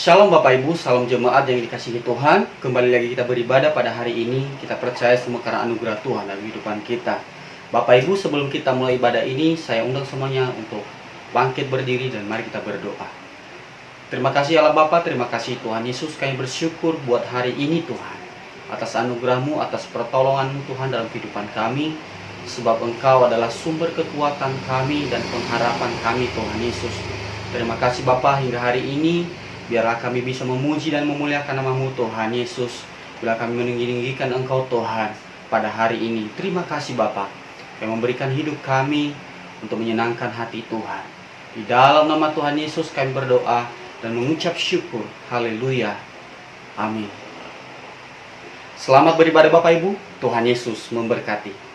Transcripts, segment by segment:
Shalom Bapak Ibu, salam jemaat yang dikasihi Tuhan. Kembali lagi kita beribadah pada hari ini. Kita percaya semua karena anugerah Tuhan dalam kehidupan kita. Bapak Ibu, sebelum kita mulai ibadah ini, saya undang semuanya untuk bangkit berdiri dan mari kita berdoa. Terima kasih Allah Bapa, terima kasih Tuhan Yesus. Kami bersyukur buat hari ini Tuhan, atas anugerah-Mu, atas pertolongan-Mu Tuhan dalam kehidupan kami. Sebab Engkau adalah sumber kekuatan kami dan pengharapan kami Tuhan Yesus. Terima kasih Bapa, hingga hari ini biarlah kami bisa memuji dan memuliakan nama-Mu Tuhan Yesus. Bila kami meninggikan Engkau Tuhan pada hari ini. Terima kasih Bapa yang memberikan hidup kami untuk menyenangkan hati Tuhan. Di dalam nama Tuhan Yesus kami berdoa dan mengucap syukur. Haleluya. Amin. Selamat beribadah Bapak Ibu. Tuhan Yesus memberkati.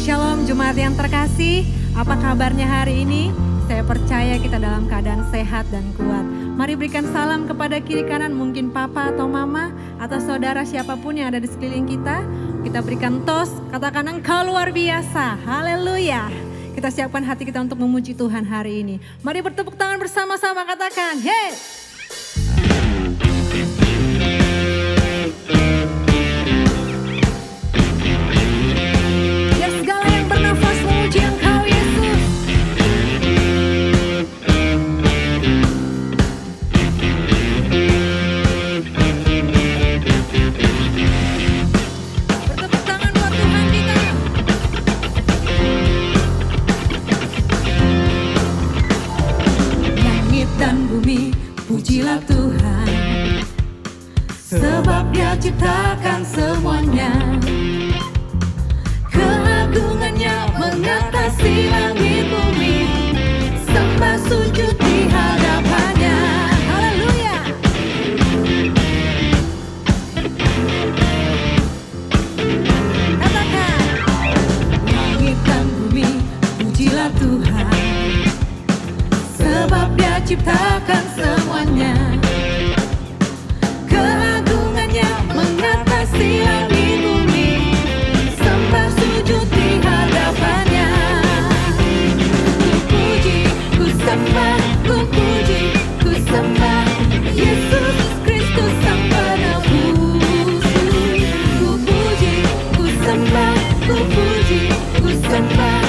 Shalom jemaat yang terkasih, apa kabarnya hari ini? Saya percaya kita dalam keadaan sehat dan kuat. Mari berikan salam kepada kiri kanan, mungkin papa atau mama atau saudara siapapun yang ada di sekeliling kita. Kita berikan tos, katakan Engkau luar biasa, haleluya. Kita siapkan hati kita untuk memuji Tuhan hari ini. Mari bertepuk tangan bersama-sama, katakan hey. Pujilah Tuhan, sebab Dia ciptakan semuanya. Keagungannya mengatasi langit bumi, sembah sujud di hadapannya. Haleluya. Katakan, langit dan bumi, pujilah Tuhan, sebab Dia ciptakan semuanya. Keagungannya mengatasi langit bumi, sembah sujud di hadapannya. Ku puji, ku sembah, ku puji, ku sembah Yesus Kristus Sang Penebus. Ku puji, ku sembah, ku puji, ku sembah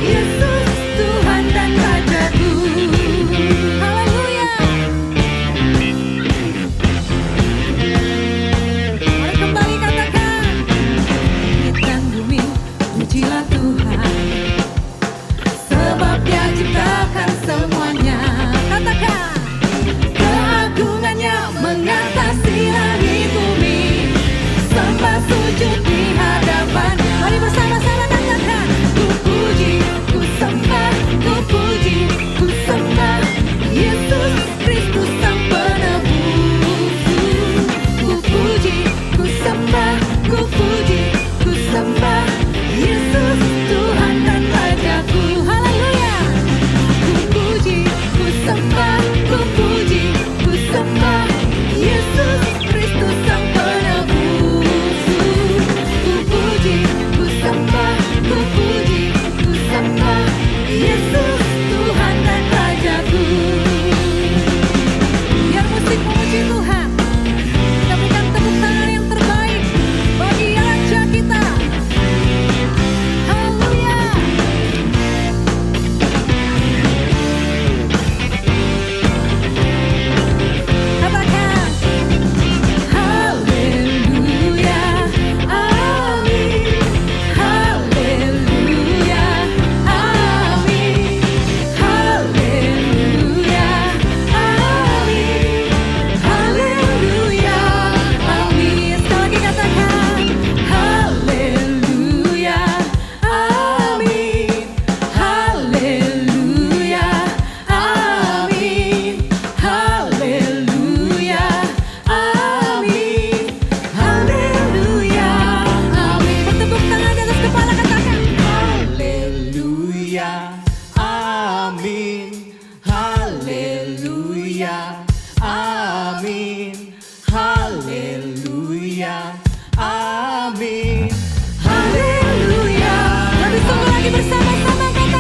Yesus Tuhan dan Rajaku. Sujud di hadapan, mari bersama-sama katakan, ku puji, ku sembah, ku puji, ku sembah Yesus Kristus Sang Penebus. Ku puji, ku sembah, ku puji, ku sembah Yesus Tuhan dan Rajaku. Haleluya. Ku puji, ku sembah, ku puji, ku sembah Yesus Kristus Sang Penebus. Ku sembah, ku puji, ku sembah Yesus Tuhan dan Rajaku. Biar musik memuji Tuhan, kita berikan tepuk tangan yang terbaik bagi Raja kita. Haleluya. Katakan haleluya, amin. Haleluya, amin. Haleluya, amin. Haleluya, amin. Sekali lagi katakan haleluya, amin. Haleluya, amin. Haleluya, amin. Haleluya, amin. Bertepuk tangan di atas kepala, katakan haleluya, amin. Haleluya, amin. Haleluya, amin. Haleluya. Lebih sungguh lagi bersama-sama katakan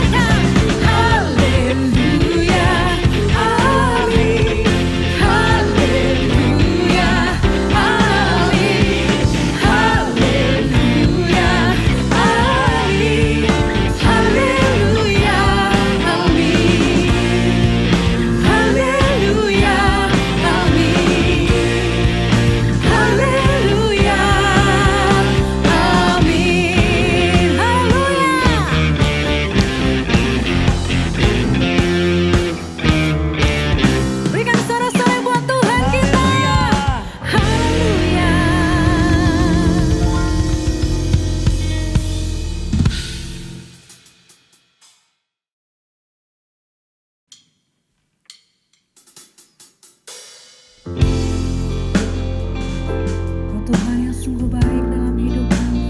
sungguh baik dalam hidup kami.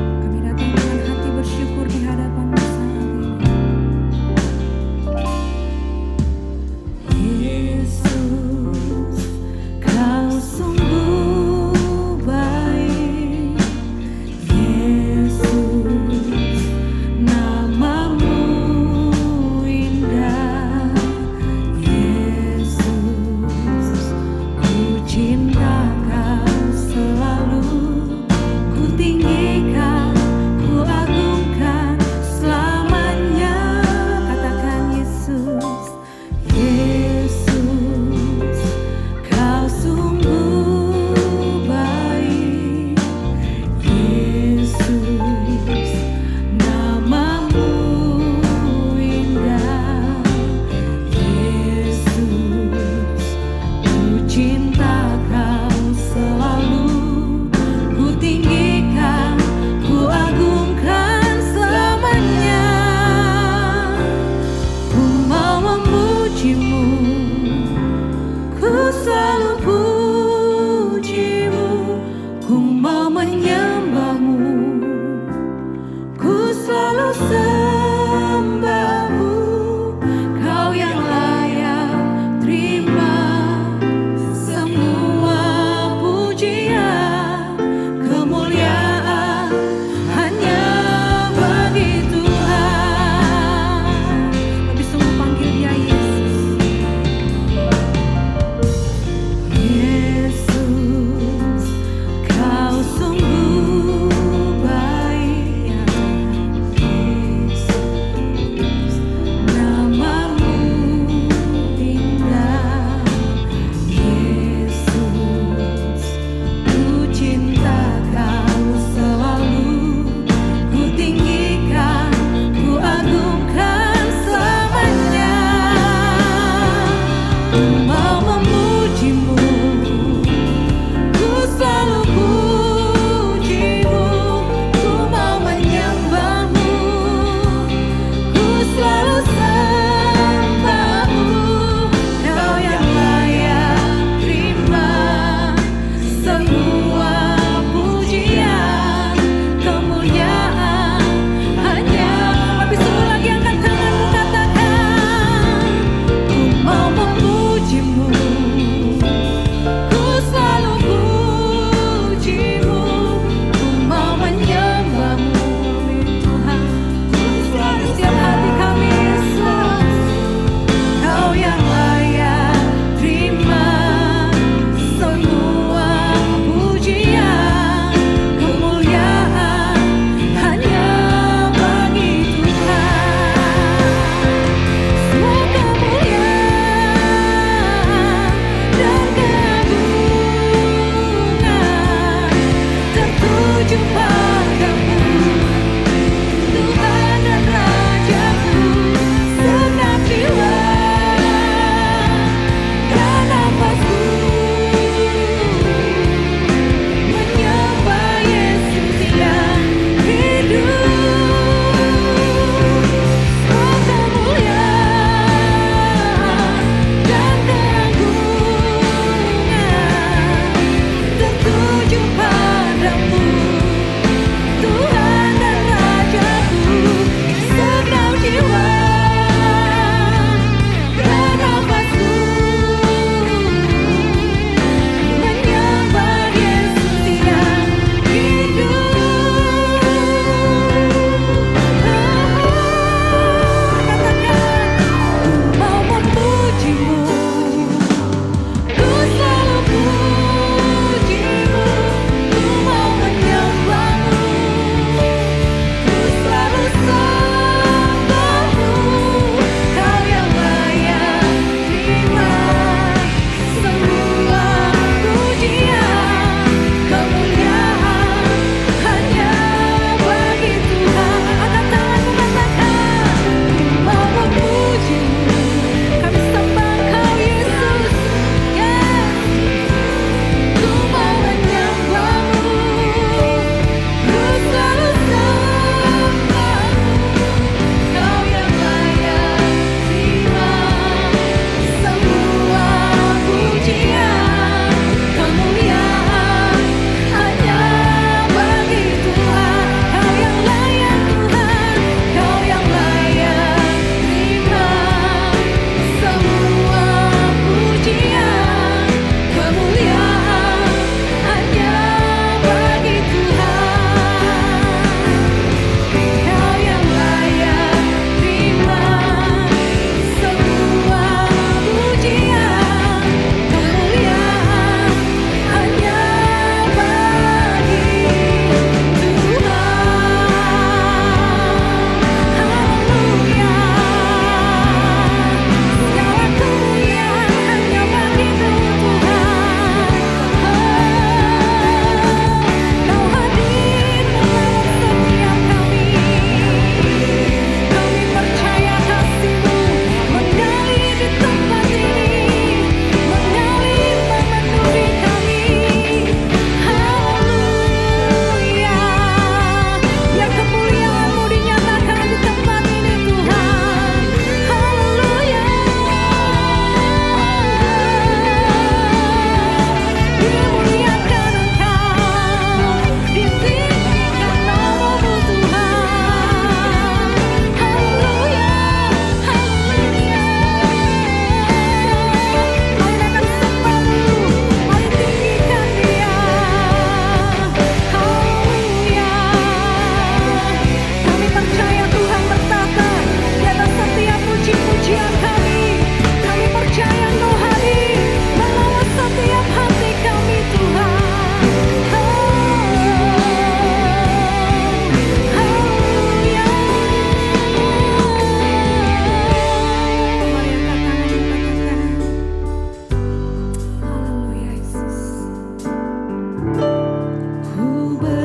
Kami datang dengan hati bersyukur di hadapan-Mu saat ini. Yesus, Kau sungguh baik. Yesus, nama-Mu indah. Yesus, ku cinta Kau selalu, ku tinggikan, ku agungkan selamanya. Katakan Yesus, Yesus, Kau sungguh baik. Yesus, nama-Mu indah. Yesus, ku cinta Kau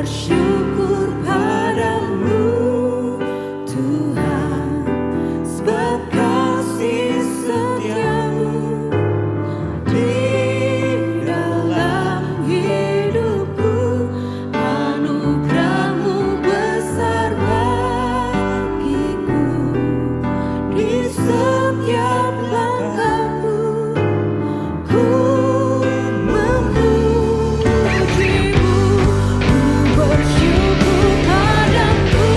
bersyukur padamu Tuhan, sebab kasih setiamu di dalam hidupku. Anugerahmu besar bagiku, di setiap langkahku ku memujimu. Ku bersyukur padamu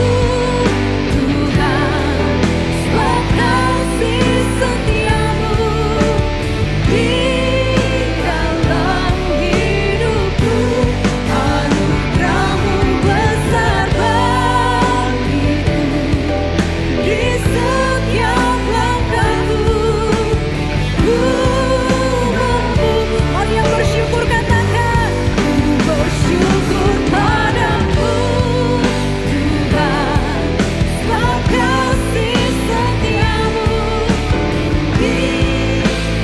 Tuhan, sebab kasih setiamu di dalam hidupku. Anugerahmu besar bagiku, di setiap langkahku ku Mari yang bersyukur katakan, ku bersyukur padamu Tuhan, sebab kasih setiamu di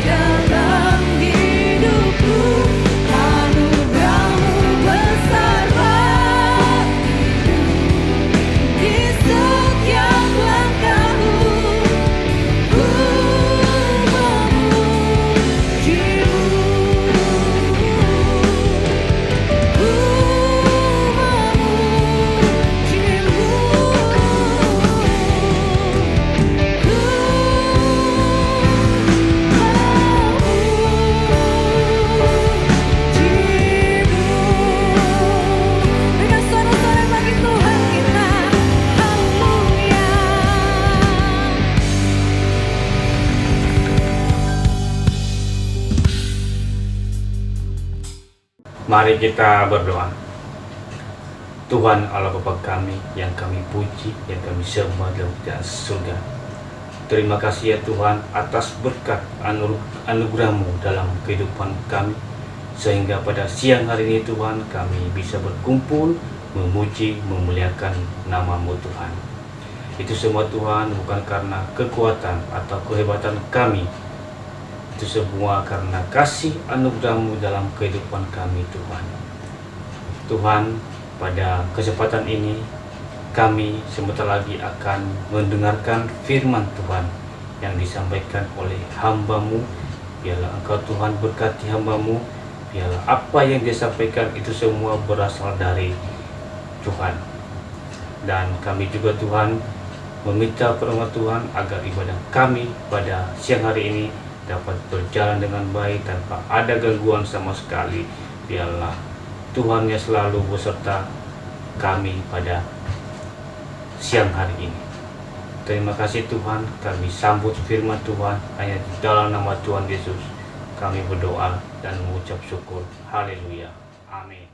dalam hidupku. Anugerahmu besar bagiku, di setiap langkahku ku dengan suara-suara bagi Tuhan kita. Haleluya. Mari kita berdoa. Tuhan Allah Bapa kami yang kami puji, yang kami sembah dalam kerajaan surga. Terima kasih ya Tuhan atas berkat anugerah-Mu dalam kehidupan kami. Sehingga pada siang hari ini Tuhan kami bisa berkumpul, memuji, memuliakan nama-Mu Tuhan. Itu semua Tuhan bukan karena kekuatan atau kehebatan kami. Itu semua karena kasih anugerah-Mu dalam kehidupan kami Tuhan. Tuhan, pada kesempatan ini kami sebentar lagi akan mendengarkan firman Tuhan yang disampaikan oleh hamba-Mu. Biarlah Engkau Tuhan berkati hamba-Mu. Biarlah apa yang dia sampaikan itu semua berasal dari Tuhan. Dan kami juga Tuhan meminta pertolongan Tuhan agar ibadah kami pada siang hari ini dapat berjalan dengan baik tanpa ada gangguan sama sekali. Biarlah Tuhan yang selalu beserta kami pada siang hari ini. Terima kasih Tuhan, kami sambut firman Tuhan hanya di dalam nama Tuhan Yesus. Kami berdoa dan mengucap syukur. Haleluya. Amin.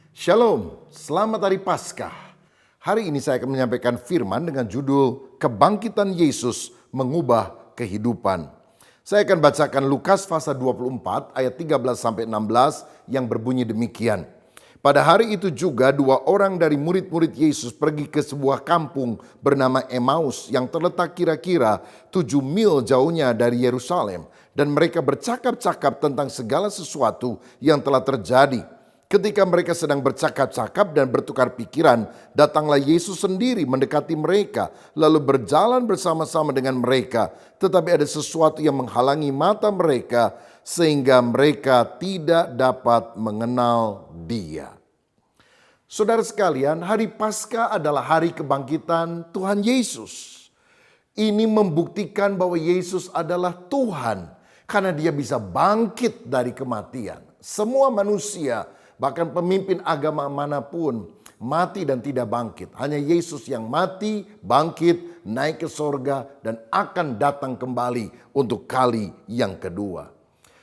Shalom, selamat hari Paskah. Hari ini saya akan menyampaikan firman dengan judul Kebangkitan Yesus Mengubah Kehidupan. Saya akan bacakan Lukas pasal 24 ayat 13-16 yang berbunyi demikian. Pada hari itu juga 2 orang dari murid-murid Yesus pergi ke sebuah kampung bernama Emmaus yang terletak kira-kira 7 mil jauhnya dari Yerusalem. Dan mereka bercakap-cakap tentang segala sesuatu yang telah terjadi. Ketika mereka sedang bercakap-cakap dan bertukar pikiran, datanglah Yesus sendiri mendekati mereka, lalu berjalan bersama-sama dengan mereka. Tetapi ada sesuatu yang menghalangi mata mereka, sehingga mereka tidak dapat mengenal Dia. Saudara sekalian, hari Paskah adalah hari kebangkitan Tuhan Yesus. Ini membuktikan bahwa Yesus adalah Tuhan, karena Dia bisa bangkit dari kematian. Semua manusia, bahkan pemimpin agama manapun mati dan tidak bangkit. Hanya Yesus yang mati, bangkit, naik ke sorga dan akan datang kembali untuk kali yang kedua.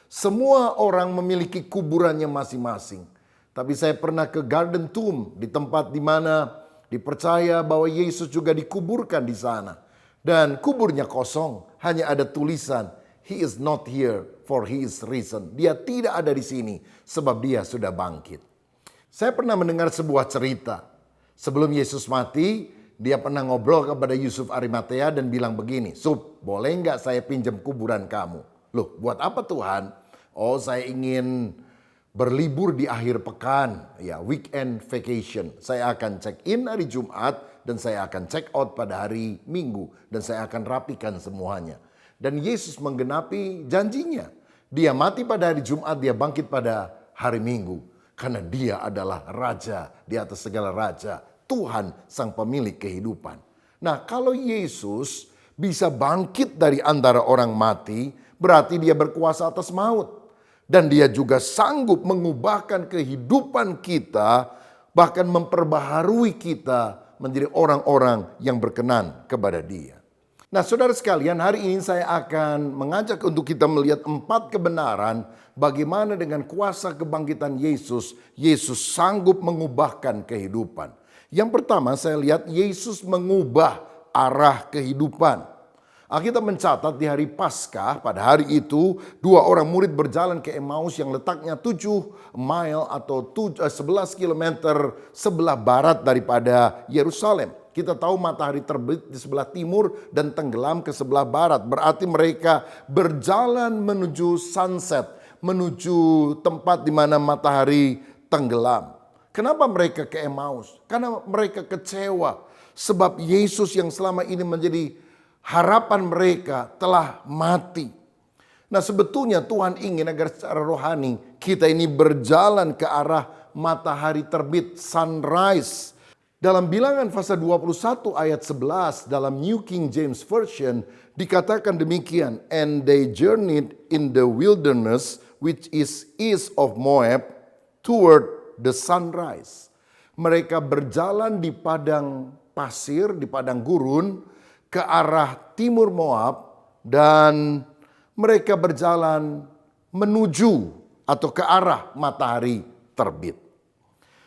Semua orang memiliki kuburannya masing-masing. Tapi saya pernah ke Garden Tomb, di tempat di mana dipercaya bahwa Yesus juga dikuburkan di sana. Dan kuburnya kosong, hanya ada tulisan, He is not here for He is risen. Dia tidak ada di sini sebab Dia sudah bangkit. Saya pernah mendengar sebuah cerita. Sebelum Yesus mati, Dia pernah ngobrol kepada Yusuf Arimatea dan bilang begini, Sup, boleh nggak saya pinjam kuburan kamu? Loh, buat apa Tuhan? Oh, saya ingin berlibur di akhir pekan, ya weekend vacation. Saya akan check in hari Jumat dan saya akan check out pada hari Minggu dan saya akan rapikan semuanya. Dan Yesus menggenapi janjinya. Dia mati pada hari Jumat, dia bangkit pada hari Minggu. Karena dia adalah raja di atas segala raja, Tuhan sang pemilik kehidupan. Nah, kalau Yesus bisa bangkit dari antara orang mati, berarti dia berkuasa atas maut. Dan dia juga sanggup mengubahkan kehidupan kita, bahkan memperbaharui kita menjadi orang-orang yang berkenan kepada dia. Nah, saudara sekalian, hari ini saya akan mengajak untuk kita melihat 4 kebenaran bagaimana dengan kuasa kebangkitan Yesus, Yesus sanggup mengubahkan kehidupan. Yang pertama, saya lihat Yesus mengubah arah kehidupan. Alkitab mencatat di hari Paskah, pada hari itu 2 orang murid berjalan ke Emmaus yang letaknya 7 mile atau 11 kilometer sebelah barat daripada Yerusalem. Kita tahu matahari terbit di sebelah timur dan tenggelam ke sebelah barat. Berarti mereka berjalan menuju sunset, menuju tempat di mana matahari tenggelam. Kenapa mereka ke Emmaus? Karena mereka kecewa sebab Yesus yang selama ini menjadi harapan mereka telah mati. Nah, sebetulnya Tuhan ingin agar secara rohani kita ini berjalan ke arah matahari terbit, sunrise. Dalam Bilangan pasal 21 ayat 11 dalam New King James Version dikatakan demikian, and they journeyed in the wilderness which is east of Moab toward the sunrise. Mereka berjalan di padang pasir, di padang gurun ke arah timur Moab dan mereka berjalan menuju atau ke arah matahari terbit.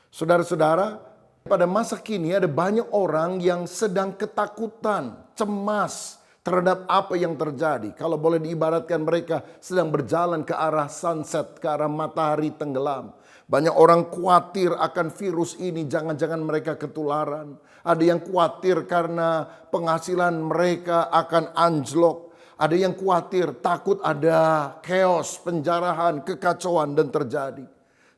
Saudara-saudara, pada masa kini ada banyak orang yang sedang ketakutan, cemas terhadap apa yang terjadi. Kalau boleh diibaratkan mereka sedang berjalan ke arah sunset, ke arah matahari tenggelam. Banyak orang khawatir akan virus ini, jangan-jangan mereka ketularan. Ada yang khawatir karena penghasilan mereka akan anjlok. Ada yang khawatir, takut ada chaos, penjarahan, kekacauan dan terjadi.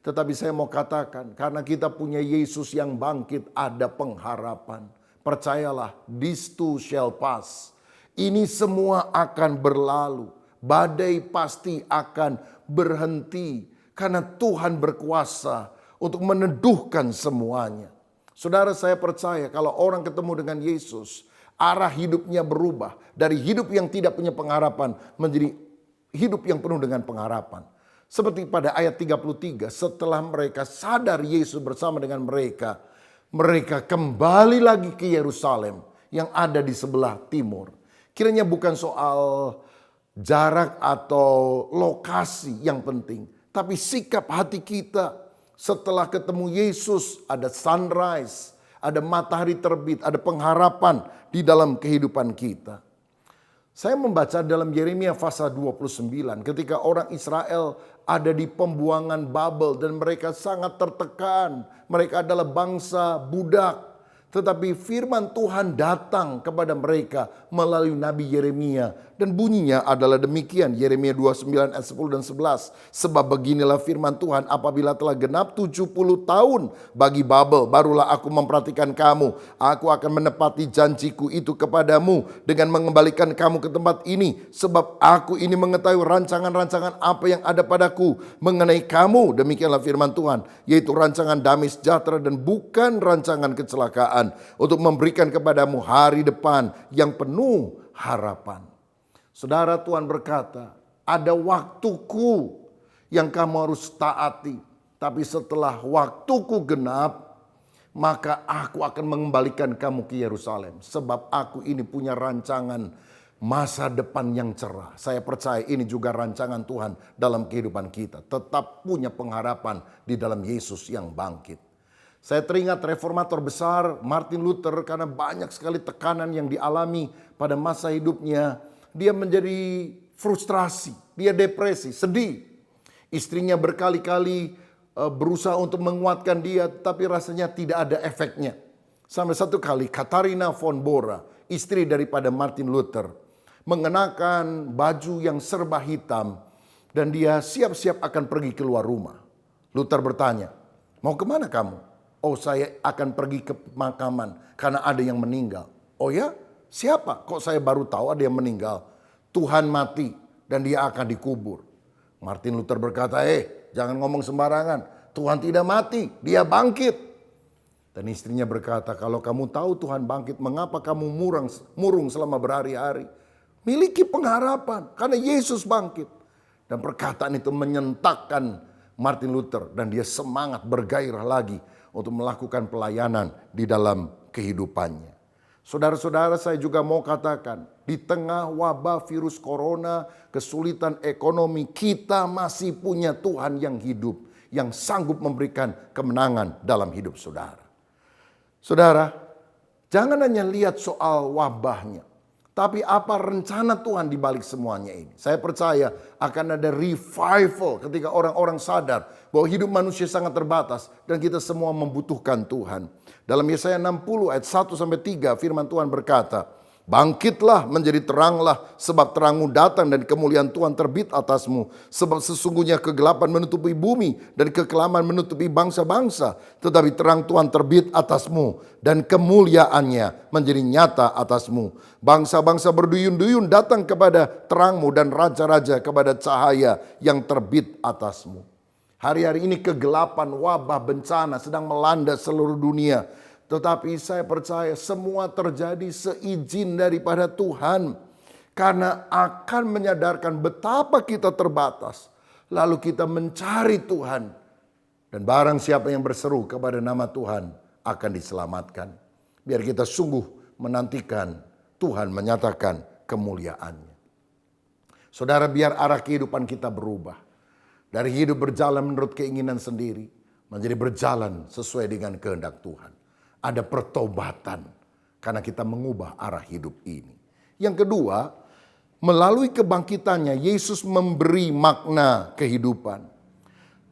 Tetapi saya mau katakan, karena kita punya Yesus yang bangkit, ada pengharapan. Percayalah, this too shall pass. Ini semua akan berlalu. Badai pasti akan berhenti. Karena Tuhan berkuasa untuk meneduhkan semuanya. Saudara, saya percaya kalau orang ketemu dengan Yesus, arah hidupnya berubah. Dari hidup yang tidak punya pengharapan menjadi hidup yang penuh dengan pengharapan. Seperti pada ayat 33, setelah mereka sadar Yesus bersama dengan mereka, mereka kembali lagi ke Yerusalem yang ada di sebelah timur. Kiranya bukan soal jarak atau lokasi yang penting, tapi sikap hati kita setelah ketemu Yesus, ada sunrise, ada matahari terbit, ada pengharapan di dalam kehidupan kita. Saya membaca dalam Yeremia pasal 29 ketika orang Israel ada di pembuangan Babel dan mereka sangat tertekan. Mereka adalah bangsa budak. Tetapi firman Tuhan datang kepada mereka melalui Nabi Yeremia. Dan bunyinya adalah demikian. Yeremia 29 ayat 10 dan 11. Sebab beginilah firman Tuhan, apabila telah genap 70 tahun bagi Babel, barulah aku memperhatikan kamu. Aku akan menepati janjiku itu kepadamu dengan mengembalikan kamu ke tempat ini. Sebab aku ini mengetahui rancangan-rancangan apa yang ada padaku mengenai kamu. Demikianlah firman Tuhan, yaitu rancangan damai sejahtera dan bukan rancangan kecelakaan, untuk memberikan kepadamu hari depan yang penuh harapan. Saudara, Tuhan berkata, ada waktuku yang kamu harus taati. Tapi setelah waktuku genap, maka aku akan mengembalikan kamu ke Yerusalem. Sebab aku ini punya rancangan masa depan yang cerah. Saya percaya ini juga rancangan Tuhan dalam kehidupan kita. Tetap punya pengharapan di dalam Yesus yang bangkit. Saya teringat reformator besar Martin Luther, karena banyak sekali tekanan yang dialami pada masa hidupnya. Dia menjadi frustrasi, dia depresi, sedih. Istrinya berkali-kali berusaha untuk menguatkan dia, tapi rasanya tidak ada efeknya. Sampai satu kali Katharina von Bora, istri daripada Martin Luther, mengenakan baju yang serba hitam dan dia siap-siap akan pergi keluar rumah. Luther bertanya, mau kemana kamu? Oh, saya akan pergi ke pemakaman karena ada yang meninggal. Oh ya? Siapa? Kok saya baru tahu ada yang meninggal? Tuhan mati dan dia akan dikubur. Martin Luther berkata, jangan ngomong sembarangan. Tuhan tidak mati, dia bangkit. Dan istrinya berkata, kalau kamu tahu Tuhan bangkit, mengapa kamu murung selama berhari-hari? Miliki pengharapan karena Yesus bangkit. Dan perkataan itu menyentakkan Martin Luther dan dia semangat bergairah lagi untuk melakukan pelayanan di dalam kehidupannya. Saudara-saudara, saya juga mau katakan, di tengah wabah virus corona, kesulitan ekonomi, kita masih punya Tuhan yang hidup, yang sanggup memberikan kemenangan dalam hidup saudara. Saudara, jangan hanya lihat soal wabahnya, tapi apa rencana Tuhan di balik semuanya ini. Saya percaya akan ada revival ketika orang-orang sadar bahwa hidup manusia sangat terbatas dan kita semua membutuhkan Tuhan. Dalam Yesaya 60 ayat 1-3 firman Tuhan berkata, bangkitlah menjadi teranglah sebab terangmu datang dan kemuliaan Tuhan terbit atasmu. Sebab sesungguhnya kegelapan menutupi bumi dan kekelaman menutupi bangsa-bangsa. Tetapi terang Tuhan terbit atasmu dan kemuliaannya menjadi nyata atasmu. Bangsa-bangsa berduyun-duyun datang kepada terangmu dan raja-raja kepada cahaya yang terbit atasmu. Hari-hari ini kegelapan, wabah, bencana sedang melanda seluruh dunia. Tetapi saya percaya semua terjadi seizin daripada Tuhan. Karena akan menyadarkan betapa kita terbatas. Lalu kita mencari Tuhan. Dan barang siapa yang berseru kepada nama Tuhan akan diselamatkan. Biar kita sungguh menantikan Tuhan menyatakan kemuliaannya. Saudara, biar arah kehidupan kita berubah. Dari hidup berjalan menurut keinginan sendiri, menjadi berjalan sesuai dengan kehendak Tuhan. Ada pertobatan karena kita mengubah arah hidup ini. Yang kedua, melalui kebangkitannya Yesus memberi makna kehidupan.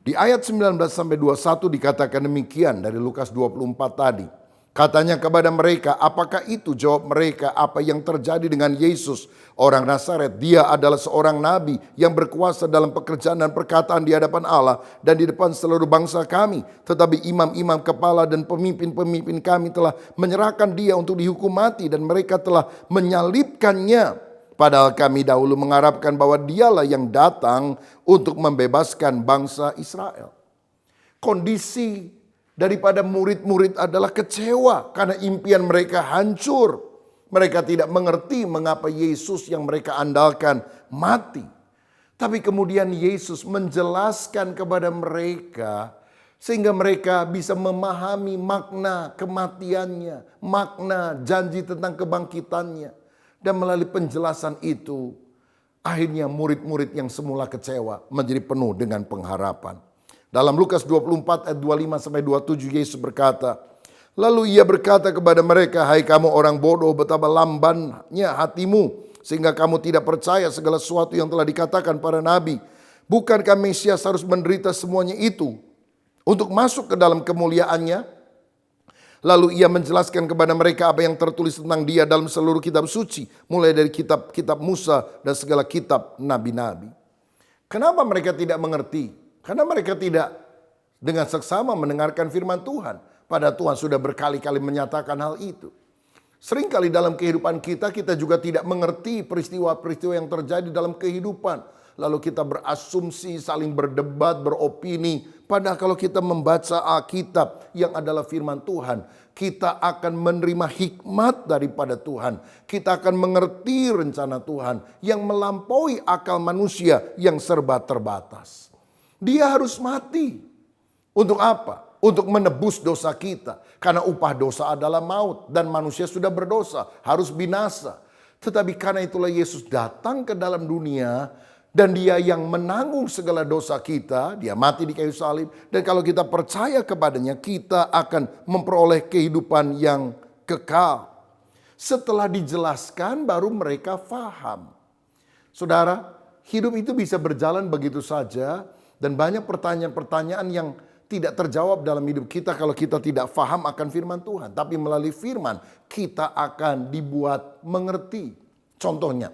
Di ayat 19-21 dikatakan demikian dari Lukas 24 tadi. Katanya kepada mereka, apakah itu? Jawab mereka, apa yang terjadi dengan Yesus orang Nazaret. Dia adalah seorang nabi yang berkuasa dalam pekerjaan dan perkataan di hadapan Allah dan di depan seluruh bangsa kami. Tetapi imam-imam kepala dan pemimpin-pemimpin kami telah menyerahkan dia untuk dihukum mati dan mereka telah menyalibkannya. Padahal kami dahulu mengharapkan bahwa dialah yang datang untuk membebaskan bangsa Israel. Kondisi daripada murid-murid adalah kecewa karena impian mereka hancur. Mereka tidak mengerti mengapa Yesus yang mereka andalkan mati. Tapi kemudian Yesus menjelaskan kepada mereka sehingga mereka bisa memahami makna kematiannya, makna janji tentang kebangkitannya. Dan melalui penjelasan itu, akhirnya murid-murid yang semula kecewa menjadi penuh dengan pengharapan. Dalam Lukas 24 ayat 25-27 Yesus berkata, lalu ia berkata kepada mereka, hai kamu orang bodoh, betapa lambannya hatimu sehingga kamu tidak percaya segala sesuatu yang telah dikatakan para nabi. Bukankah Mesias harus menderita semuanya itu untuk masuk ke dalam kemuliaannya? Lalu ia menjelaskan kepada mereka apa yang tertulis tentang dia dalam seluruh kitab suci, mulai dari kitab-kitab Musa dan segala kitab nabi-nabi. Kenapa mereka tidak mengerti? Karena mereka tidak dengan seksama mendengarkan firman Tuhan. Padahal Tuhan sudah berkali-kali menyatakan hal itu. Seringkali dalam kehidupan kita juga tidak mengerti peristiwa-peristiwa yang terjadi dalam kehidupan. Lalu kita berasumsi, saling berdebat, beropini. Padahal kalau kita membaca Alkitab yang adalah firman Tuhan, kita akan menerima hikmat daripada Tuhan. Kita akan mengerti rencana Tuhan yang melampaui akal manusia yang serba terbatas. Dia harus mati. Untuk apa? Untuk menebus dosa kita. Karena upah dosa adalah maut. Dan manusia sudah berdosa. Harus binasa. Tetapi karena itulah Yesus datang ke dalam dunia. Dan dia yang menanggung segala dosa kita. Dia mati di kayu salib. Dan kalau kita percaya kepadanya, kita akan memperoleh kehidupan yang kekal. Setelah dijelaskan baru mereka faham. Saudara, hidup itu bisa berjalan begitu saja. Dan banyak pertanyaan-pertanyaan yang tidak terjawab dalam hidup kita kalau kita tidak faham akan firman Tuhan. Tapi melalui firman kita akan dibuat mengerti. Contohnya,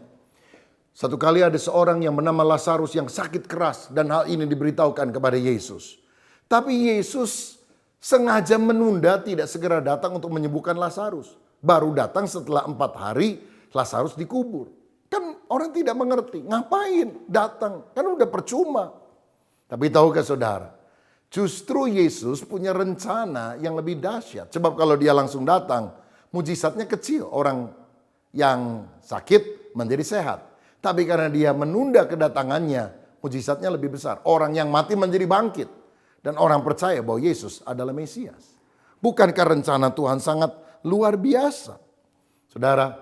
satu kali ada seorang yang bernama Lazarus yang sakit keras dan hal ini diberitahukan kepada Yesus. Tapi Yesus sengaja menunda, tidak segera datang untuk menyembuhkan Lazarus. Baru datang setelah 4 hari Lazarus dikubur. Kan orang tidak mengerti, ngapain datang? Kan udah percuma. Tapi tahukah saudara, justru Yesus punya rencana yang lebih dahsyat. Sebab kalau dia langsung datang, mujizatnya kecil. Orang yang sakit menjadi sehat. Tapi karena dia menunda kedatangannya, mujizatnya lebih besar. Orang yang mati menjadi bangkit. Dan orang percaya bahwa Yesus adalah Mesias. Bukankah rencana Tuhan sangat luar biasa? Saudara,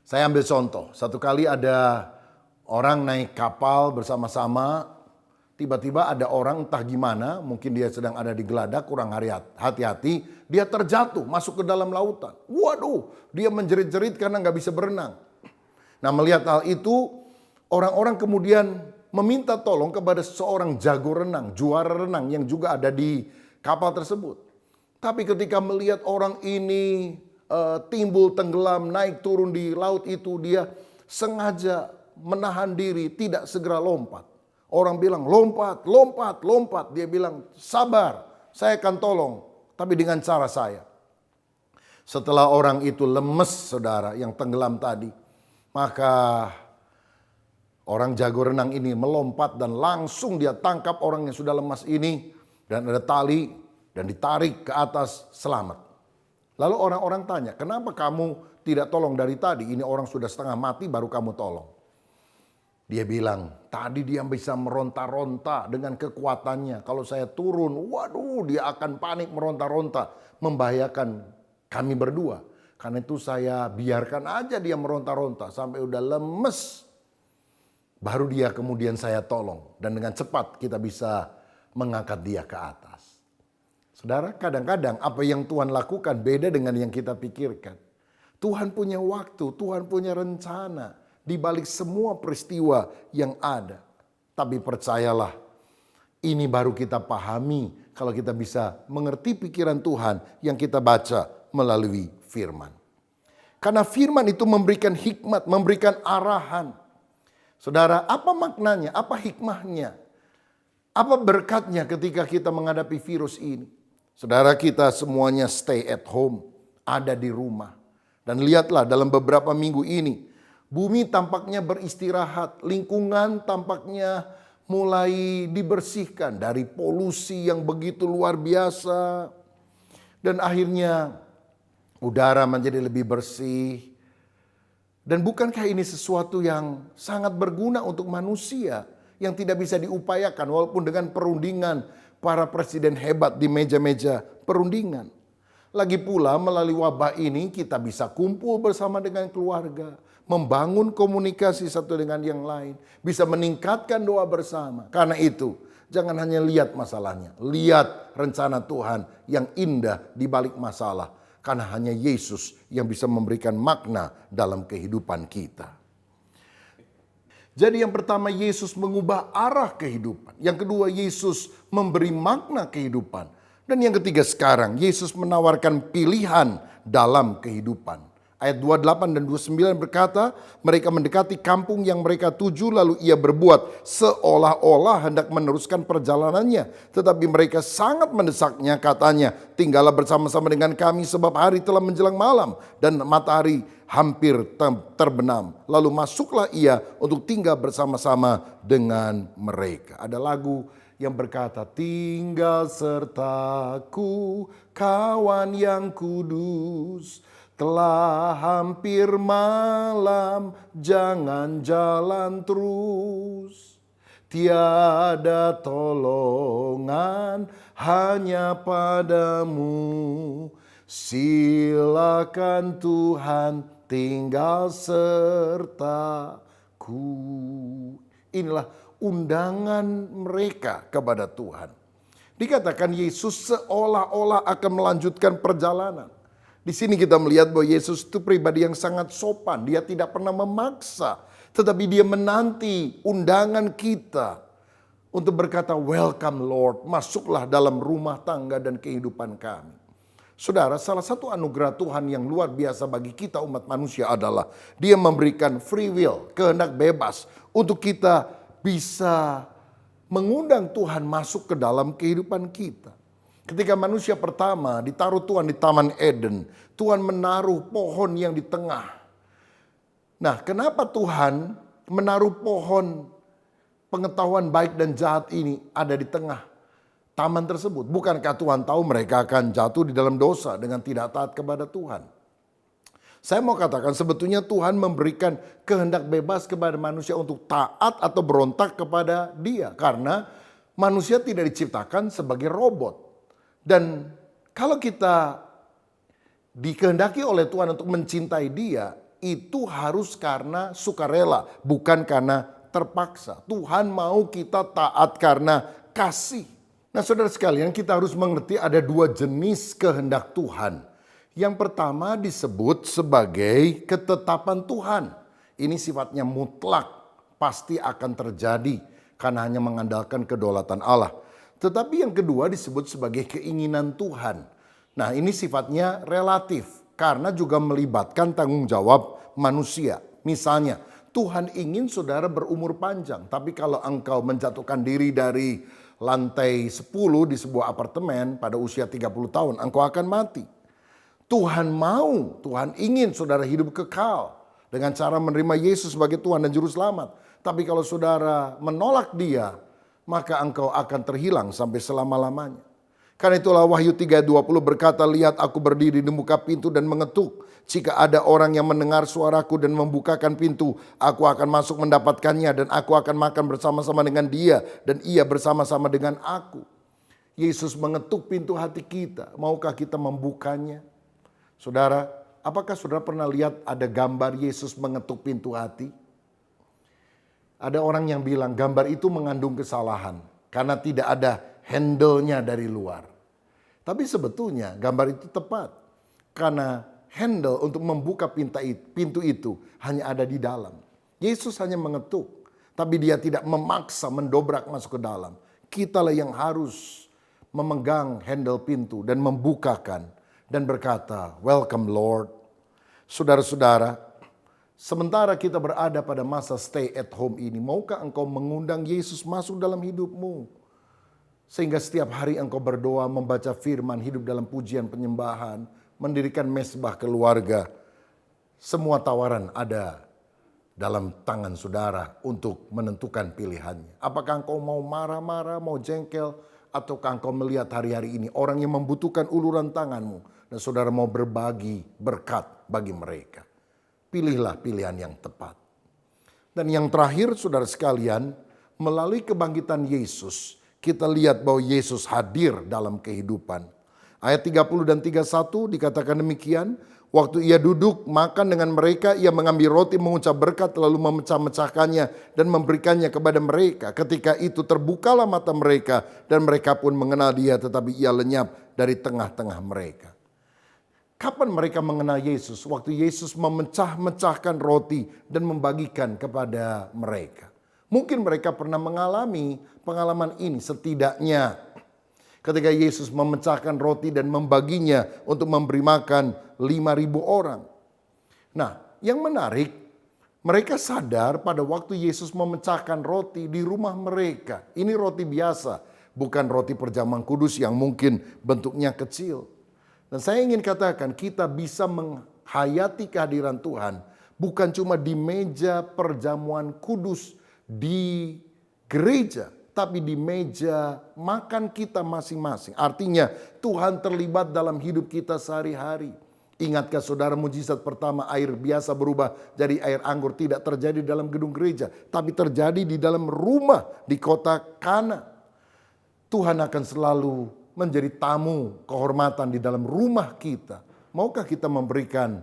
saya ambil contoh. Satu kali ada orang naik kapal bersama-sama. Tiba-tiba ada orang entah gimana, mungkin dia sedang ada di geladak, kurang hati-hati. Dia terjatuh, masuk ke dalam lautan. Waduh, dia menjerit-jerit karena nggak bisa berenang. Nah, melihat hal itu, orang-orang kemudian meminta tolong kepada seorang jago renang, juara renang yang juga ada di kapal tersebut. Tapi ketika melihat orang ini timbul, tenggelam, naik turun di laut itu, dia sengaja menahan diri, tidak segera lompat. Orang bilang lompat, lompat, lompat. Dia bilang sabar, saya akan tolong, tapi dengan cara saya. Setelah orang itu lemes, saudara, yang tenggelam tadi, maka orang jago renang ini melompat dan langsung dia tangkap orang yang sudah lemas ini. Dan ada tali dan ditarik ke atas, selamat. Lalu orang-orang tanya, kenapa kamu tidak tolong dari tadi? Ini orang sudah setengah mati baru kamu tolong. Dia bilang, tadi dia bisa meronta-ronta dengan kekuatannya. Kalau saya turun, waduh, dia akan panik meronta-ronta. Membahayakan kami berdua. Karena itu saya biarkan aja dia meronta-ronta sampai udah lemes. Baru dia kemudian saya tolong. Dan dengan cepat kita bisa mengangkat dia ke atas. Saudara, kadang-kadang apa yang Tuhan lakukan beda dengan yang kita pikirkan. Tuhan punya waktu, Tuhan punya rencana. Di balik semua peristiwa yang ada. Tapi percayalah, ini baru kita pahami kalau kita bisa mengerti pikiran Tuhan yang kita baca melalui firman. Karena firman itu memberikan hikmat, memberikan arahan. Saudara, apa maknanya, apa hikmahnya? Apa berkatnya ketika kita menghadapi virus ini? Saudara, kita semuanya stay at home, ada di rumah. Dan lihatlah dalam beberapa minggu ini, bumi tampaknya beristirahat, lingkungan tampaknya mulai dibersihkan dari polusi yang begitu luar biasa. Dan akhirnya udara menjadi lebih bersih. Dan bukankah ini sesuatu yang sangat berguna untuk manusia yang tidak bisa diupayakan walaupun dengan perundingan para presiden hebat di meja-meja perundingan. Lagi pula melalui wabah ini kita bisa kumpul bersama dengan keluarga. Membangun komunikasi satu dengan yang lain. Bisa meningkatkan doa bersama. Karena itu, jangan hanya lihat masalahnya. Lihat rencana Tuhan yang indah di balik masalah. Karena hanya Yesus yang bisa memberikan makna dalam kehidupan kita. Jadi yang pertama, Yesus mengubah arah kehidupan. Yang kedua, Yesus memberi makna kehidupan. Dan yang ketiga sekarang, Yesus menawarkan pilihan dalam kehidupan. Ayat 28 dan 29 berkata, mereka mendekati kampung yang mereka tuju, lalu ia berbuat seolah-olah hendak meneruskan perjalanannya. Tetapi mereka sangat mendesaknya, katanya, tinggallah bersama-sama dengan kami sebab hari telah menjelang malam dan matahari hampir terbenam. Lalu masuklah ia untuk tinggal bersama-sama dengan mereka. Ada lagu yang berkata, tinggal sertaku kawan yang kudus. Telah hampir malam, jangan jalan terus. Tiada tolongan, hanya padamu. Silakan Tuhan tinggal sertaku. Inilah undangan mereka kepada Tuhan. Dikatakan Yesus seolah-olah akan melanjutkan perjalanan. Di sini kita melihat bahwa Yesus itu pribadi yang sangat sopan. Dia tidak pernah memaksa. Tetapi dia menanti undangan kita untuk berkata, welcome Lord, masuklah dalam rumah tangga dan kehidupan kami. Saudara, salah satu anugerah Tuhan yang luar biasa bagi kita umat manusia adalah dia memberikan free will, kehendak bebas untuk kita bisa mengundang Tuhan masuk ke dalam kehidupan kita. Ketika manusia pertama ditaruh Tuhan di Taman Eden, Tuhan menaruh pohon yang di tengah. Nah, kenapa Tuhan menaruh pohon pengetahuan baik dan jahat ini ada di tengah taman tersebut? Bukankah Tuhan tahu mereka akan jatuh di dalam dosa dengan tidak taat kepada Tuhan? Saya mau katakan sebetulnya Tuhan memberikan kehendak bebas kepada manusia untuk taat atau berontak kepada Dia. Karena manusia tidak diciptakan sebagai robot. Dan kalau kita dikehendaki oleh Tuhan untuk mencintai Dia, itu harus karena sukarela, bukan karena terpaksa. Tuhan mau kita taat karena kasih. Nah, saudara sekalian, kita harus mengerti ada dua jenis kehendak Tuhan. Yang pertama disebut sebagai ketetapan Tuhan. Ini sifatnya mutlak, pasti akan terjadi karena hanya mengandalkan kedaulatan Allah. Tetapi yang kedua disebut sebagai keinginan Tuhan. Nah, ini sifatnya relatif karena juga melibatkan tanggung jawab manusia. Misalnya, Tuhan ingin saudara berumur panjang, tapi kalau engkau menjatuhkan diri dari lantai 10 di sebuah apartemen pada usia 30 tahun, engkau akan mati. Tuhan mau, Tuhan ingin saudara hidup kekal dengan cara menerima Yesus sebagai Tuhan dan Juru Selamat. Tapi kalau saudara menolak Dia, maka engkau akan terhilang sampai selama-lamanya. Karena itulah Wahyu 3:20 berkata, lihat aku berdiri di muka pintu dan mengetuk. Jika ada orang yang mendengar suaraku dan membukakan pintu, aku akan masuk mendapatkannya dan aku akan makan bersama-sama dengan dia dan ia bersama-sama dengan aku. Yesus mengetuk pintu hati kita. Maukah kita membukanya? Saudara, apakah saudara pernah lihat ada gambar Yesus mengetuk pintu hati? Ada orang yang bilang gambar itu mengandung kesalahan karena tidak ada handle-nya dari luar. Tapi sebetulnya gambar itu tepat karena handle untuk membuka pintu itu hanya ada di dalam. Yesus hanya mengetuk, tapi Dia tidak memaksa mendobrak masuk ke dalam. Kitalah yang harus memegang handle pintu dan membukakan dan berkata, welcome Lord. Saudara-saudara, sementara kita berada pada masa stay at home ini, maukah engkau mengundang Yesus masuk dalam hidupmu? Sehingga setiap hari engkau berdoa, membaca firman, hidup dalam pujian penyembahan, mendirikan mesbah keluarga. Semua tawaran ada dalam tangan saudara untuk menentukan pilihannya. Apakah engkau mau marah-marah, mau jengkel, ataukah engkau melihat hari-hari ini orang yang membutuhkan uluran tanganmu dan saudara mau berbagi berkat bagi mereka. Pilihlah pilihan yang tepat. Dan yang terakhir saudara sekalian, melalui kebangkitan Yesus, kita lihat bahwa Yesus hadir dalam kehidupan. Ayat 30 dan 31 dikatakan demikian, waktu ia duduk makan dengan mereka, ia mengambil roti, mengucap berkat, lalu memecah-mecahkannya dan memberikannya kepada mereka. Ketika itu terbukalah mata mereka dan mereka pun mengenal Dia, tetapi ia lenyap dari tengah-tengah mereka. Kapan mereka mengenal Yesus? Waktu Yesus memecah-mecahkan roti dan membagikan kepada mereka. Mungkin mereka pernah mengalami pengalaman ini setidaknya ketika Yesus memecahkan roti dan membaginya untuk memberi makan 5.000 orang. Nah, yang menarik, mereka sadar pada waktu Yesus memecahkan roti di rumah mereka. Ini roti biasa, bukan roti perjamuan kudus yang mungkin bentuknya kecil. Dan saya ingin katakan kita bisa menghayati kehadiran Tuhan bukan cuma di meja perjamuan kudus di gereja, tapi di meja makan kita masing-masing. Artinya Tuhan terlibat dalam hidup kita sehari-hari. Ingatkah saudara mujizat pertama air biasa berubah jadi air anggur tidak terjadi dalam gedung gereja, tapi terjadi di dalam rumah di kota Kana. Tuhan akan selalu menjadi tamu kehormatan di dalam rumah kita. Maukah kita memberikan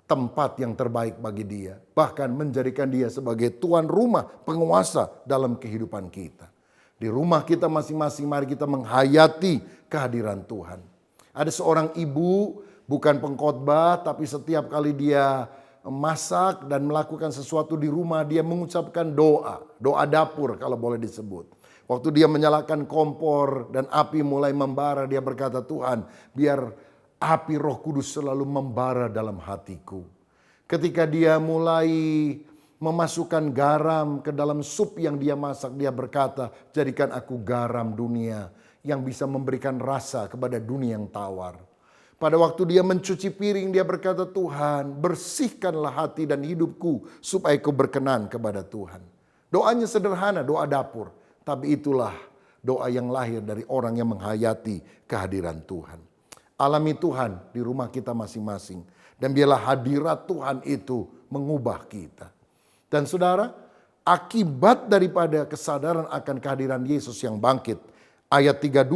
tempat yang terbaik bagi Dia, bahkan menjadikan Dia sebagai tuan rumah, penguasa dalam kehidupan kita. Di rumah kita masing-masing mari kita menghayati kehadiran Tuhan. Ada seorang ibu, bukan pengkhotbah, tapi setiap kali dia masak dan melakukan sesuatu di rumah, dia mengucapkan doa dapur kalau boleh disebut. Waktu dia menyalakan kompor dan api mulai membara, dia berkata, Tuhan, biar api Roh Kudus selalu membara dalam hatiku. Ketika dia mulai memasukkan garam ke dalam sup yang dia masak. Dia berkata, jadikan aku garam dunia yang bisa memberikan rasa kepada dunia yang tawar. Pada waktu dia mencuci piring, dia berkata, Tuhan, bersihkanlah hati dan hidupku supaya ku berkenan kepada Tuhan. Doanya sederhana, doa dapur. Tapi itulah doa yang lahir dari orang yang menghayati kehadiran Tuhan. Alami Tuhan di rumah kita masing-masing. Dan biarlah hadirat Tuhan itu mengubah kita. Dan saudara, akibat daripada kesadaran akan kehadiran Yesus yang bangkit. Ayat 32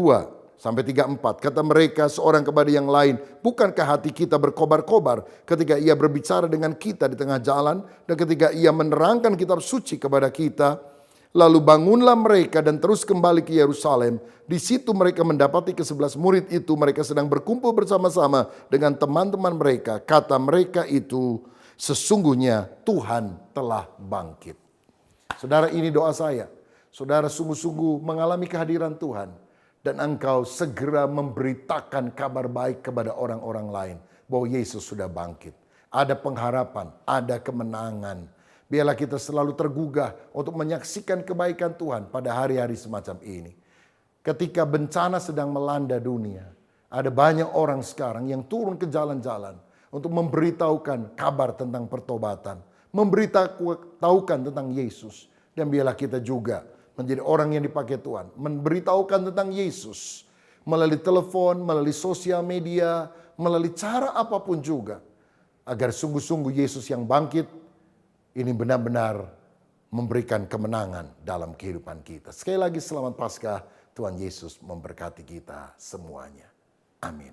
sampai 34. Kata mereka seorang kepada yang lain, bukankah hati kita berkobar-kobar ketika ia berbicara dengan kita di tengah jalan. Dan ketika ia menerangkan kitab suci kepada kita. Lalu bangunlah mereka dan terus kembali ke Yerusalem. Di situ mereka mendapati ke-11 murid itu. Mereka sedang berkumpul bersama-sama dengan teman-teman mereka. Kata mereka itu, sesungguhnya Tuhan telah bangkit. Saudara, ini doa saya. Saudara sungguh-sungguh mengalami kehadiran Tuhan. Dan engkau segera memberitakan kabar baik kepada orang-orang lain. Bahwa Yesus sudah bangkit. Ada pengharapan, ada kemenangan. Biarlah kita selalu tergugah untuk menyaksikan kebaikan Tuhan pada hari-hari semacam ini. Ketika bencana sedang melanda dunia. Ada banyak orang sekarang yang turun ke jalan-jalan. Untuk memberitahukan kabar tentang pertobatan. Memberitahukan tentang Yesus. Dan biarlah kita juga menjadi orang yang dipakai Tuhan. Memberitahukan tentang Yesus. Melalui telepon, melalui sosial media, melalui cara apapun juga. Agar sungguh-sungguh Yesus yang bangkit, ini benar-benar memberikan kemenangan dalam kehidupan kita. Sekali lagi selamat Paskah. Tuhan Yesus memberkati kita semuanya. Amin.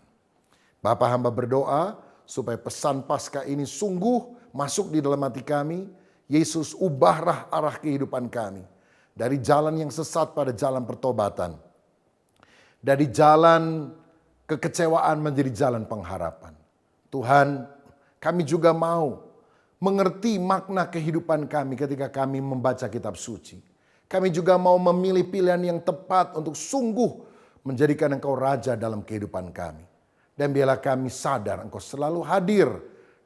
Bapa, hamba berdoa supaya pesan Paskah ini sungguh masuk di dalam hati kami. Yesus, ubahlah arah kehidupan kami. Dari jalan yang sesat pada jalan pertobatan. Dari jalan kekecewaan menjadi jalan pengharapan. Tuhan, kami juga mau mengerti makna kehidupan kami ketika kami membaca kitab suci. Kami juga mau memilih pilihan yang tepat untuk sungguh menjadikan Engkau Raja dalam kehidupan kami. Dan biarlah kami sadar Engkau selalu hadir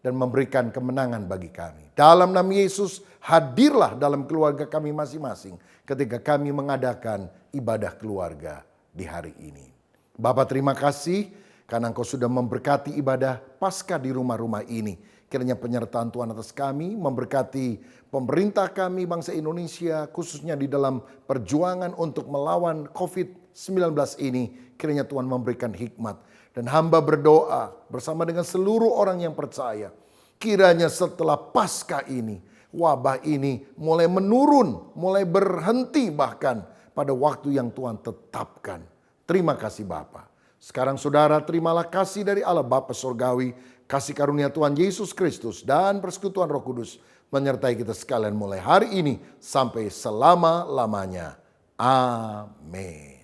dan memberikan kemenangan bagi kami. Dalam nama Yesus, hadirlah dalam keluarga kami masing-masing ketika kami mengadakan ibadah keluarga di hari ini. Bapa, terima kasih karena Engkau sudah memberkati ibadah Paskah di rumah-rumah ini. Kiranya penyertaan Tuhan atas kami, memberkati pemerintah kami, bangsa Indonesia, khususnya di dalam perjuangan untuk melawan COVID-19 ini. Kiranya Tuhan memberikan hikmat. Dan hamba berdoa bersama dengan seluruh orang yang percaya. Kiranya setelah Paskah ini, wabah ini mulai menurun, mulai berhenti bahkan pada waktu yang Tuhan tetapkan. Terima kasih Bapa. Sekarang saudara, terimalah kasih dari Allah Bapa Surgawi, kasih karunia Tuhan Yesus Kristus dan persekutuan Roh Kudus menyertai kita sekalian mulai hari ini sampai selama-lamanya. Amin.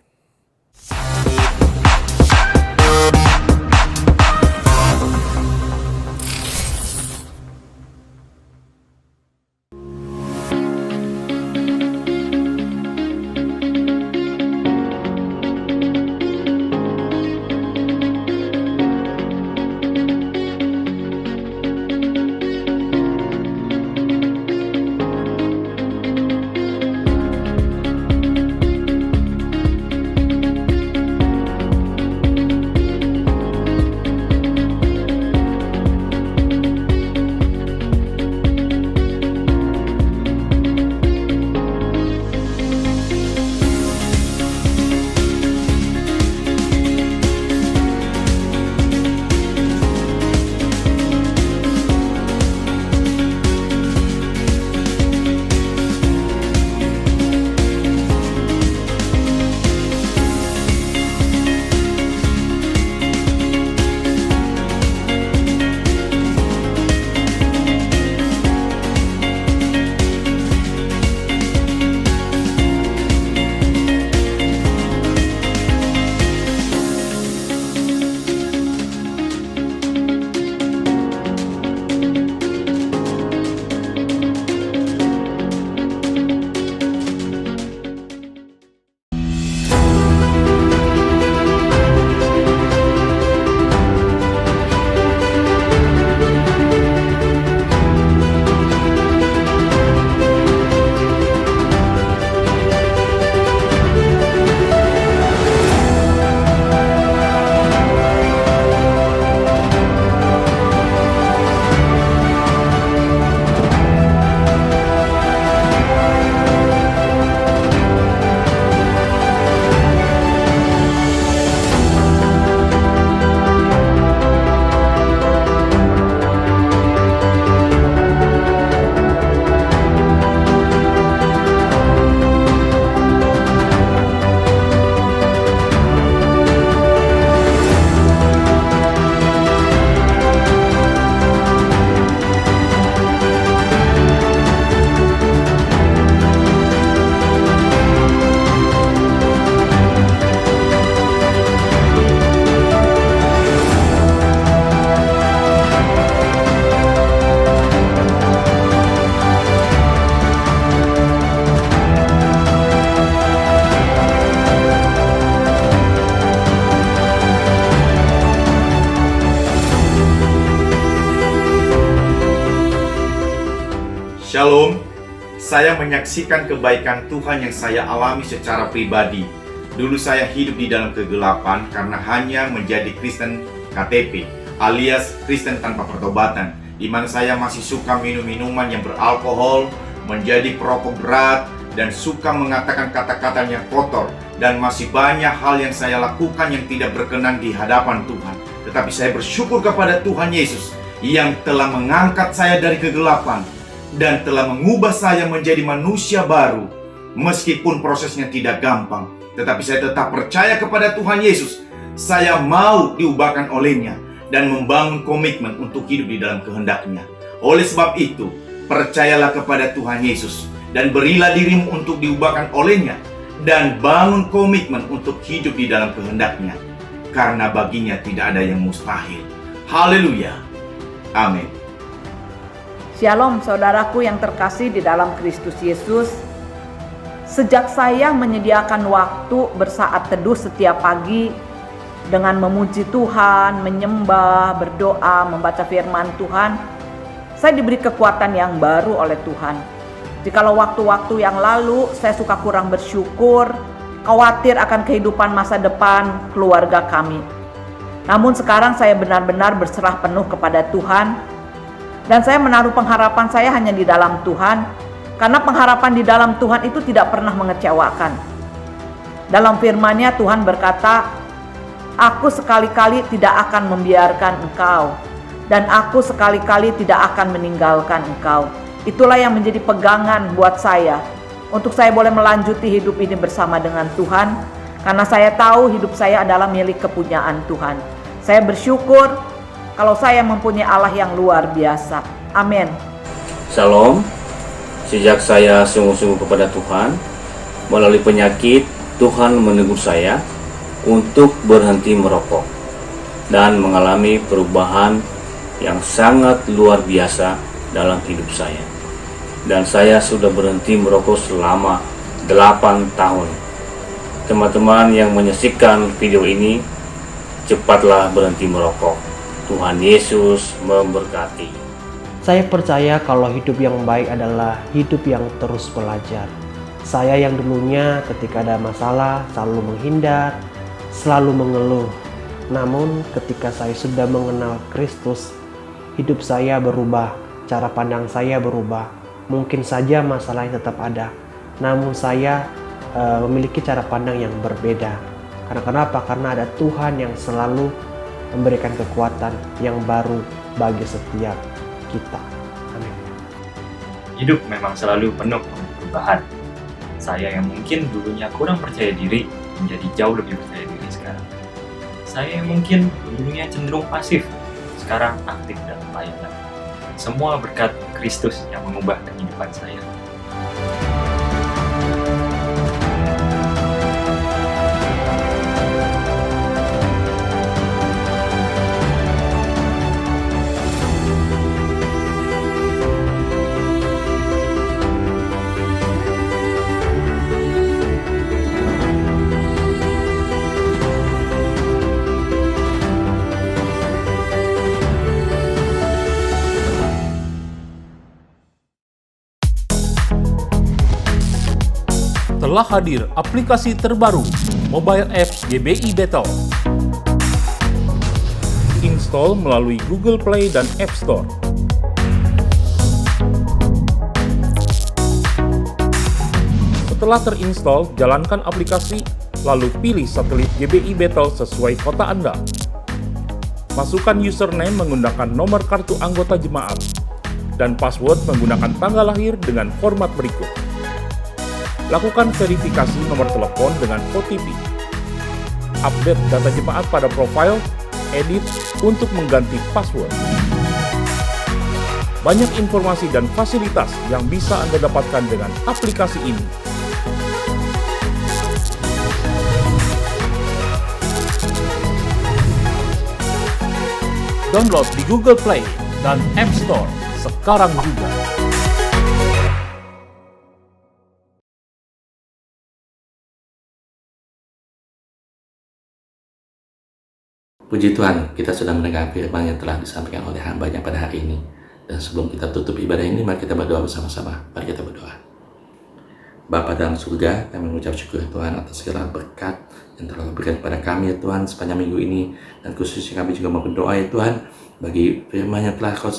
Shalom, saya menyaksikan kebaikan Tuhan yang saya alami secara pribadi. Dulu saya hidup di dalam kegelapan karena hanya menjadi Kristen KTP, alias Kristen tanpa pertobatan, di mana saya masih suka minum minuman yang beralkohol, menjadi perokok berat, dan suka mengatakan kata-kata yang kotor, dan masih banyak hal yang saya lakukan yang tidak berkenan di hadapan Tuhan. Tetapi saya bersyukur kepada Tuhan Yesus yang telah mengangkat saya dari kegelapan dan telah mengubah saya menjadi manusia baru. Meskipun prosesnya tidak gampang, tetapi saya tetap percaya kepada Tuhan Yesus. Saya mau diubahkan olehnya dan membangun komitmen untuk hidup di dalam kehendak-Nya. Oleh sebab itu, percayalah kepada Tuhan Yesus dan berilah dirimu untuk diubahkan olehnya dan bangun komitmen untuk hidup di dalam kehendak-Nya, karena baginya tidak ada yang mustahil. Haleluya. Amin. Shalom saudaraku yang terkasih di dalam Kristus Yesus. Sejak saya menyediakan waktu bersaat teduh setiap pagi dengan memuji Tuhan, menyembah, berdoa, membaca firman Tuhan, saya diberi kekuatan yang baru oleh Tuhan. Jikalau waktu-waktu yang lalu saya suka kurang bersyukur, khawatir akan kehidupan masa depan keluarga kami. Namun sekarang saya benar-benar berserah penuh kepada Tuhan, dan saya menaruh pengharapan saya hanya di dalam Tuhan, karena pengharapan di dalam Tuhan itu tidak pernah mengecewakan. Dalam firman-Nya Tuhan berkata, "Aku sekali-kali tidak akan membiarkan engkau, dan aku sekali-kali tidak akan meninggalkan engkau." Itulah yang menjadi pegangan buat saya, untuk saya boleh melanjuti hidup ini bersama dengan Tuhan, karena saya tahu hidup saya adalah milik kepunyaan Tuhan. Saya bersyukur kalau saya mempunyai Allah yang luar biasa. Amin. Shalom. Sejak saya sungguh-sungguh kepada Tuhan, melalui penyakit, Tuhan menegur saya untuk berhenti merokok dan mengalami perubahan yang sangat luar biasa dalam hidup saya. Dan saya sudah berhenti merokok selama 8 tahun. Teman-teman yang menyaksikan video ini, cepatlah berhenti merokok. Tuhan Yesus memberkati. Saya percaya kalau hidup yang baik adalah hidup yang terus belajar. Saya yang dulunya ketika ada masalah selalu menghindar, selalu mengeluh. Namun ketika saya sudah mengenal Kristus, hidup saya berubah, cara pandang saya berubah. Mungkin saja masalahnya tetap ada, namun saya memiliki cara pandang yang berbeda. Karena kenapa? Karena ada Tuhan yang selalu memberikan kekuatan yang baru bagi setiap kita. Amin. Hidup memang selalu penuh dengan perubahan. Saya yang mungkin dulunya kurang percaya diri menjadi jauh lebih percaya diri sekarang. Saya yang mungkin dulunya cenderung pasif, sekarang aktif dalam pelayanan. Semua berkat Kristus yang mengubah kehidupan saya. Telah hadir aplikasi terbaru mobile apps GBI Battle. Install melalui Google Play dan App Store. Setelah terinstall, jalankan aplikasi, lalu pilih satelit GBI Battle sesuai kota Anda. Masukkan username menggunakan nomor kartu anggota jemaat, dan password menggunakan tanggal lahir dengan format berikut. Lakukan verifikasi nomor telepon dengan OTP. Update data jemaat pada profil, edit untuk mengganti password. Banyak informasi dan fasilitas yang bisa Anda dapatkan dengan aplikasi ini. Download di Google Play dan App Store sekarang juga. Puji Tuhan, kita sudah mendengar firman yang telah disampaikan oleh hamba-Nya pada hari ini. Dan sebelum kita tutup ibadah ini, mari kita berdoa bersama-sama. Mari kita berdoa. Bapa dalam surga, kami mengucap syukur Tuhan atas segala berkat yang telah berikan kepada kami ya Tuhan sepanjang minggu ini. Dan khususnya kami juga mau berdoa ya Tuhan bagi firman yang telah Kau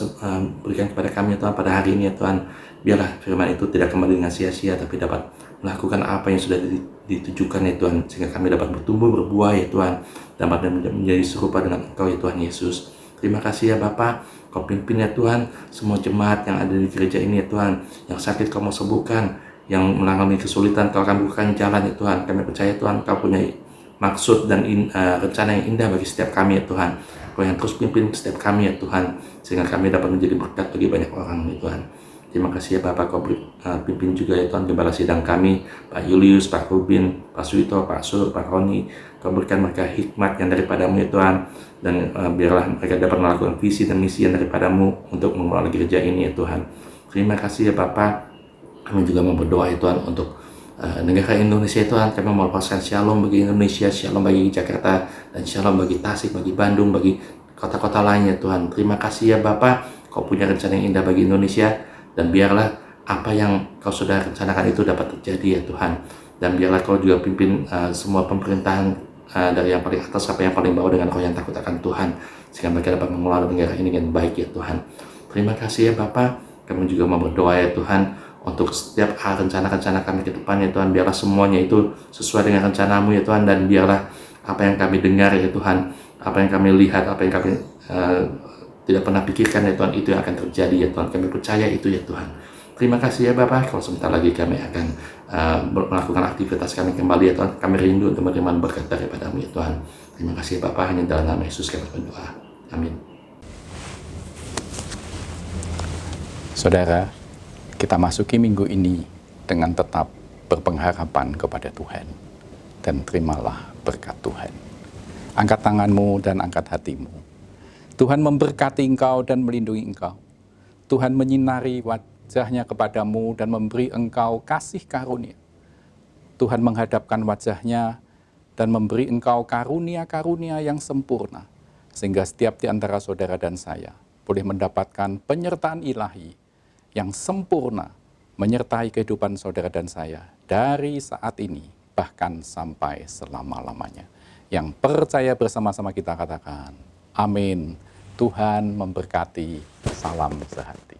berikan kepada kami ya Tuhan pada hari ini ya Tuhan. Biarlah firman itu tidak kembali dengan sia-sia, tapi dapat melakukan apa yang sudah ditujukan ya Tuhan, sehingga kami dapat bertumbuh berbuah ya Tuhan, dapat menjadi serupa dengan Engkau ya Tuhan Yesus. Terima kasih ya Bapa, Kau pimpin ya Tuhan semua jemaat yang ada di gereja ini ya Tuhan. Yang sakit Kau mau sembuhkan, yang mengalami kesulitan Kau akan bukakan jalan ya Tuhan. Kami percaya Tuhan Kau punya maksud dan rencana yang indah bagi setiap kami ya Tuhan. Kau yang terus pimpin setiap kami ya Tuhan, sehingga kami dapat menjadi berkat bagi banyak orang ya Tuhan. Terima kasih ya Bapak, Kau pimpin juga ya Tuhan gembala sidang kami, Pak Julius, Pak Rubin, Pak Suito, Pak Sur, Pak Roni. Kau berikan mereka hikmat yang daripadamu ya Tuhan, dan biarlah mereka dapat melakukan visi dan misi yang daripadamu untuk mengelola gereja ini ya Tuhan. Terima kasih ya Bapak. Kami juga mau berdoa ya Tuhan untuk negara Indonesia ya Tuhan. Kami mau lepaskan shalom bagi Indonesia, shalom bagi Jakarta, dan shalom bagi Tasik, bagi Bandung, bagi kota-kota lainnya Tuhan. Terima kasih ya Bapak, Kau punya rencana yang indah bagi Indonesia. Dan biarlah apa yang Kau sudah rencanakan itu dapat terjadi ya Tuhan. Dan biarlah Kau juga pimpin semua pemerintahan dari yang paling atas sampai yang paling bawah dengan roh yang takut akan Tuhan, sehingga mereka dapat mengelola negara ini dengan baik ya Tuhan. Terima kasih ya Bapa. Kami juga mau berdoa ya Tuhan untuk setiap rencana-rencana kami ke depan ya Tuhan. Biarlah semuanya itu sesuai dengan rencana-Mu ya Tuhan. Dan biarlah apa yang kami dengar ya Tuhan, apa yang kami lihat, apa yang kami tidak pernah pikirkan ya Tuhan, itu yang akan terjadi ya Tuhan. Kami percaya itu ya Tuhan. Terima kasih ya Bapak. Kalau sebentar lagi kami akan melakukan aktivitas kami kembali ya Tuhan. Kami rindu untuk menerima berkat daripada-Mu ya Tuhan. Terima kasih ya Bapak. Hanya dalam nama Yesus kami berdoa. Amin. Saudara, kita masuki minggu ini dengan tetap berpengharapan kepada Tuhan. Dan terimalah berkat Tuhan. Angkat tanganmu dan angkat hatimu. Tuhan memberkati engkau dan melindungi engkau. Tuhan menyinari wajahnya kepadamu dan memberi engkau kasih karunia. Tuhan menghadapkan wajahnya dan memberi engkau karunia-karunia yang sempurna, sehingga setiap di antara saudara dan saya boleh mendapatkan penyertaan ilahi yang sempurna menyertai kehidupan saudara dan saya dari saat ini bahkan sampai selama-lamanya. Yang percaya bersama-sama kita katakan, amin. Tuhan memberkati. Salam sehati.